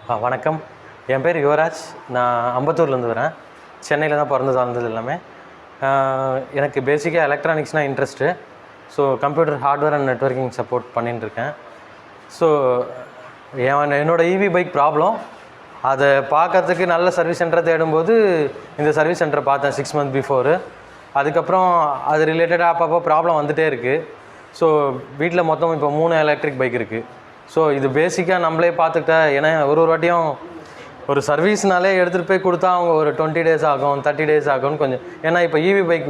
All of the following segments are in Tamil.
வணக்கம். என் பேர் யுவராஜ். நான் அம்பத்தூர்லேருந்து வரேன். சென்னையில் தான் பிறந்தது வளர்ந்தது எல்லாமே. எனக்கு பேசிக்காக எலக்ட்ரானிக்ஸ்னால் interest. So computer hardware and networking support பண்ணிட்டுருக்கேன். ஸோ என்னோடய இவி பைக் ப்ராப்ளம், அதை பார்க்கறதுக்கு நல்ல சர்வீஸ் சென்டரை தேடும்போது இந்த சர்வீஸ் சென்டரை பார்த்தேன் 6 months பிஃபோரு. அதுக்கப்புறம் அது ரிலேட்டடாக அப்பப்போ ப்ராப்ளம் வந்துகிட்டே இருக்குது. ஸோ வீட்டில் மொத்தம் இப்போ 3 எலக்ட்ரிக் பைக் இருக்குது. ஸோ இது பேசிக்காக நம்மளே பார்த்துக்கிட்டா, ஏன்னா ஒரு வாட்டியும் ஒரு சர்வீஸ்னாலே எடுத்துகிட்டு போய் கொடுத்தா அவங்க ஒரு 20 days ஆகும், 30 days ஆகும்னு கொஞ்சம். ஏன்னா இப்போ இவி பைக்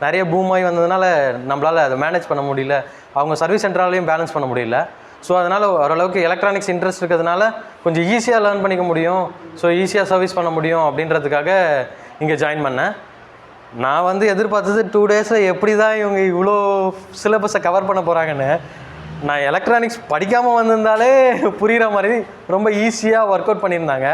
நிறைய பூம் ஆகி வந்ததுனால நம்மளால் அதை மேனேஜ் பண்ண முடியல, அவங்க சர்வீஸ் சென்டராலையும் பேலன்ஸ் பண்ண முடியல. ஸோ அதனால் ஓரளவுக்கு எலக்ட்ரானிக்ஸ் இன்ட்ரெஸ்ட் இருக்கிறதுனால கொஞ்சம் ஈஸியாக லேர்ன் பண்ணிக்க முடியும், ஸோ ஈஸியாக சர்வீஸ் பண்ண முடியும் அப்படின்றதுக்காக இங்கே ஜாயின் பண்ணேன். நான் எதிர்பார்த்தது 2 daysல எப்படி தான் இவங்க இவ்வளோ சிலபஸை கவர் பண்ண போகிறாங்கன்னு. நான் எலக்ட்ரானிக்ஸ் படிக்காமல் வந்திருந்தாலே புரிகிற மாதிரி ரொம்ப ஈஸியாக ஒர்க் அவுட் பண்ணியிருந்தாங்க.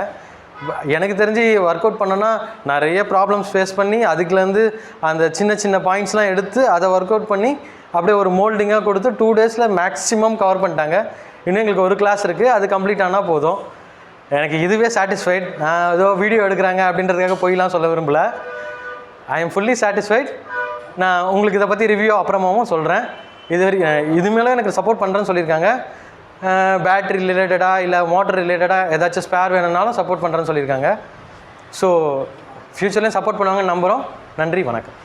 எனக்கு தெரிஞ்சு ஒர்க் அவுட் பண்ணோன்னா நிறைய ப்ராப்ளம்ஸ் ஃபேஸ் பண்ணி அதுக்குலேருந்து அந்த சின்ன சின்ன பாயிண்ட்ஸ்லாம் எடுத்து அதை ஒர்க் அவுட் பண்ணி அப்படியே ஒரு மோல்டிங்காக கொடுத்து 2 daysல மேக்ஸிமம் கவர் பண்ணிட்டாங்க. இன்னும் எங்களுக்கு ஒரு கிளாஸ் இருக்குது, அது கம்ப்ளீட் ஆனால் போதும். எனக்கு இதுவே சாட்டிஸ்ஃபைட். நான் ஏதோ வீடியோ எடுக்கிறாங்க அப்படின்றதுக்காக போய்லாம் சொல்ல விரும்பலை. I am fully satisfied. நான் உங்களுக்கு இதை பற்றி ரிவ்யூ அப்புறமாவும் சொல்கிறேன். இது மேலே எனக்கு சப்போர்ட் பண்ணுறேன்னு சொல்லியிருக்காங்க. பேட்ரி ரிலேட்டடாக இல்லை மோட்டர் ரிலேட்டடாக ஏதாச்சும் ஸ்பேர் வேணும்னாலும் சப்போர்ட் பண்ணுறேன்னு சொல்லியிருக்காங்க. ஸோ ஃப்யூச்சர்லேயும் சப்போர்ட் பண்ணுவாங்கன்னு நம்புகிறோம். நன்றி, வணக்கம்.